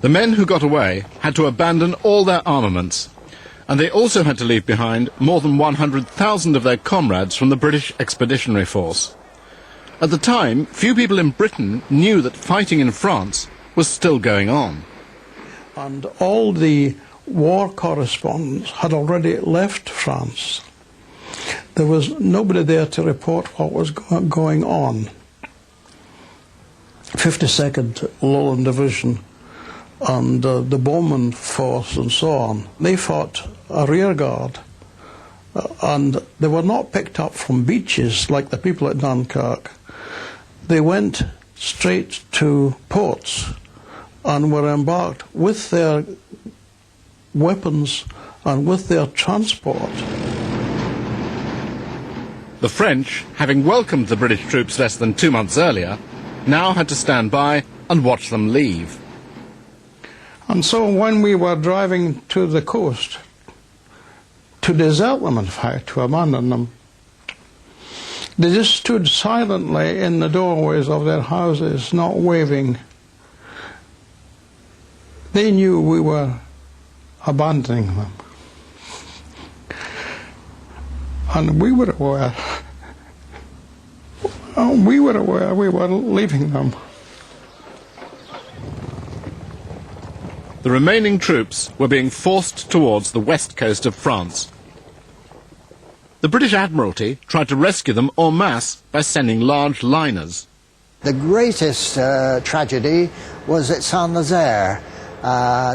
The men who got away had to abandon all their armaments, and they also had to leave behind more than 100,000 of their comrades from the British Expeditionary Force. At the time, few people in Britain knew that fighting in France was still going on. And all the war correspondents had already left France. There was nobody there to report what was going on. 52nd Lowland Division and the Bowman Force and so on, they fought a rear guard, and they were not picked up from beaches like the people at Dunkirk. They went straight to ports and were embarked with their weapons and with their transport. The French, having welcomed the British troops less than 2 months earlier, now had to stand by and watch them leave. And so when we were driving to the coast, to desert them in fact, to abandon them, they just stood silently in the doorways of their houses, not waving. They knew we were abandoning them. And we were aware. We were aware we were leaving them. The remaining troops were being forced towards the west coast of France. The British Admiralty tried to rescue them en masse by sending large liners. The greatest tragedy was at Saint-Nazaire.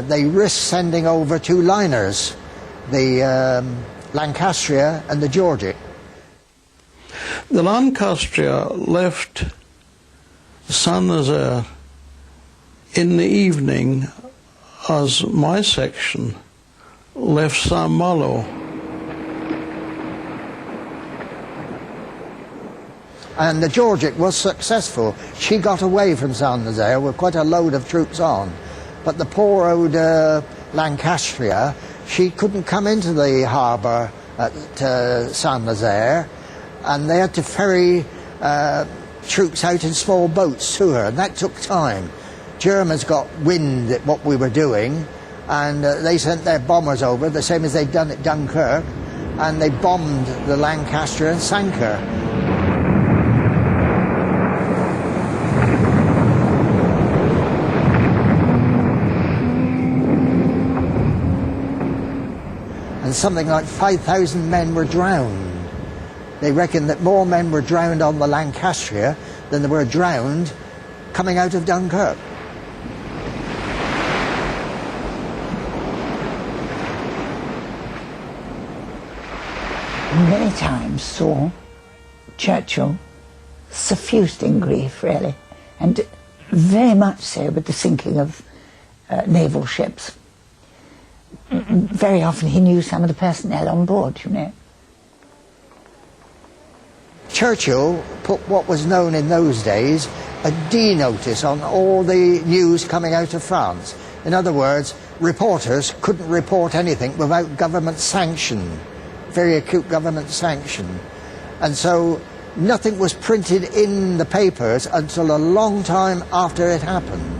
They risked sending over 2 liners, the Lancastria and the Georgic. The Lancastria left Saint-Nazaire in the evening as my section left Saint-Malo. And the Georgic was successful. She got away from Saint-Nazaire with quite a load of troops on. But the poor old Lancastria, she couldn't come into the harbour at Saint-Nazaire, and they had to ferry troops out in small boats to her, and that took time. Germans got wind at what we were doing, and they sent their bombers over, the same as they'd done at Dunkirk, and they bombed the Lancaster and sank her. And something like 5,000 men were drowned. They reckoned that more men were drowned on the Lancastria than there were drowned coming out of Dunkirk. Many times saw Churchill suffused in grief, really, and very much so with the sinking of naval ships. Very often he knew some of the personnel on board, you know. Churchill put what was known in those days a D notice on all the news coming out of France. In other words, reporters couldn't report anything without government sanction, very acute government sanction. And so nothing was printed in the papers until a long time after it happened.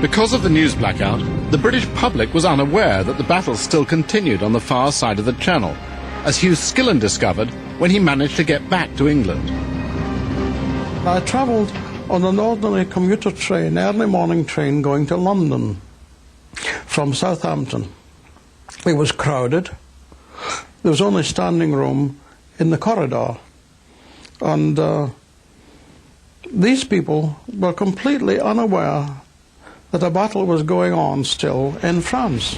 Because of the news blackout, the British public was unaware that the battle still continued on the far side of the Channel, as Hugh Skillen discovered when he managed to get back to England. I travelled on an ordinary commuter train, early morning train going to London from Southampton. It was crowded. There was only standing room in the corridor. And these people were completely unaware that a battle was going on still in France.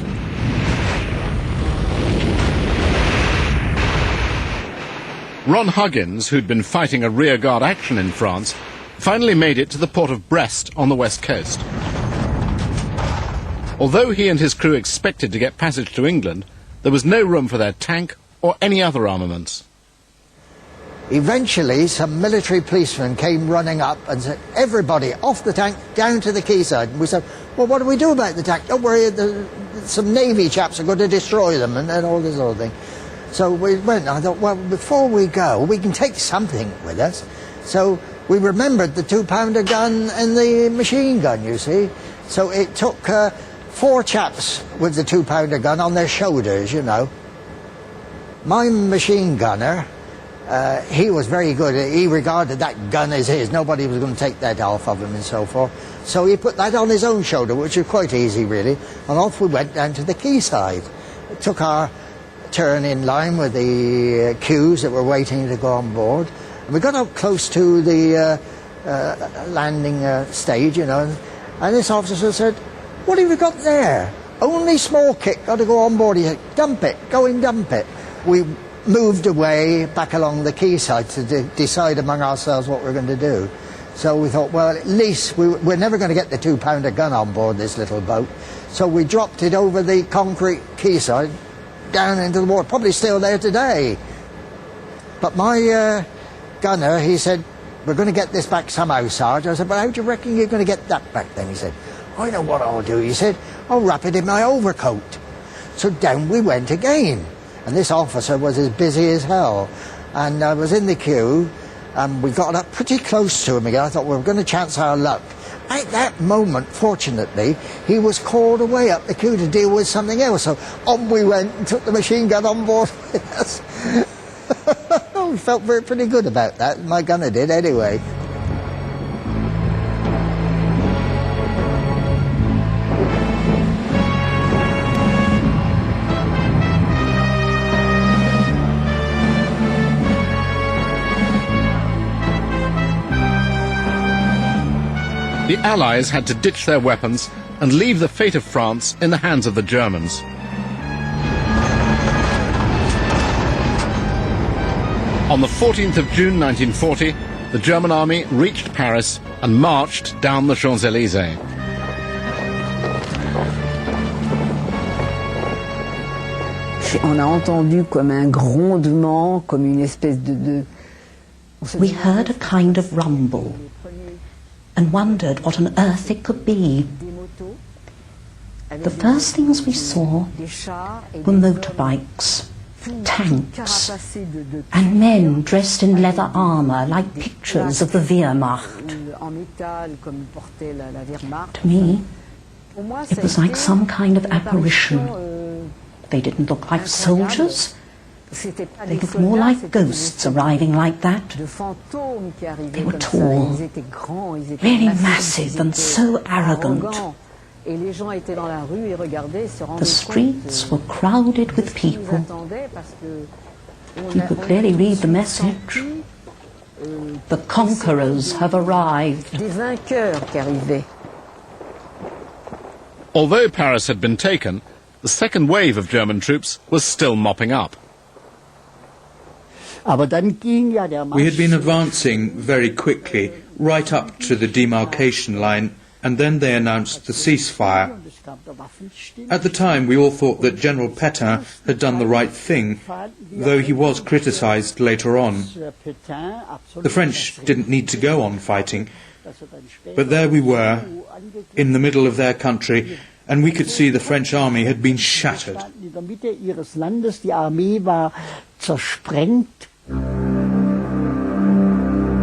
Ron Huggins, who'd been fighting a rearguard action in France, finally made it to the port of Brest on the west coast. Although he and his crew expected to get passage to England, there was no room for their tank or any other armaments. Eventually, some military policemen came running up and said, everybody off the tank, down to the quayside. And we said, well, what do we do about the tank? Don't worry, some Navy chaps are going to destroy them and all this sort of thing. So we went, and I thought, well, before we go, we can take something with us. So we remembered the 2-pounder gun and the machine gun, you see. So it took 4 chaps with the 2-pounder gun on their shoulders, you know. My machine gunner, he was very good. He regarded that gun as his. Nobody was going to take that off of him and so forth. So he put that on his own shoulder, which was quite easy, really. And off we went down to the quayside. It took our turn in line with the queues that were waiting to go on board. And we got up close to the landing stage, you know, and this officer said, what have you got there? Only small kit, got to go on board. He said, dump it, go and dump it. We moved away back along the quayside to decide among ourselves what we're going to do. So we thought, well, at least we're never going to get the 2-pounder gun on board this little boat. So we dropped it over the concrete quayside down into the water, probably still there today. But my gunner, he said, we're going to get this back somehow, Sarge. I said, but how do you reckon you're going to get that back then? He said, I know what I'll do. He said, I'll wrap it in my overcoat. So down we went again. And this officer was as busy as hell. And I was in the queue, and we got up pretty close to him again. I thought, we were going to chance our luck. At that moment, fortunately, he was called away up the queue to deal with something else. So on we went and took the machine gun on board with us. We felt pretty good about that. My gunner did anyway. The Allies had to ditch their weapons and leave the fate of France in the hands of the Germans. On the 14th of June 1940, the German army reached Paris and marched down the Champs-Élysées. On a entendu comme un grondement, comme une espèce de... We heard a kind of rumble and wondered what on earth it could be. The first things we saw were motorbikes, tanks, and men dressed in leather armour like pictures of the Wehrmacht. To me, it was like some kind of apparition. They didn't look like soldiers. They looked more like ghosts arriving like that. They were tall, really massive and so arrogant. The streets were crowded with people. You could clearly read the message. The conquerors have arrived. Although Paris had been taken, the second wave of German troops was still mopping up. We had been advancing very quickly, right up to the demarcation line, and then they announced the ceasefire. At the time, we all thought that General Pétain had done the right thing, though he was criticized later on. The French didn't need to go on fighting, but there we were, in the middle of their country, and we could see the French army had been shattered.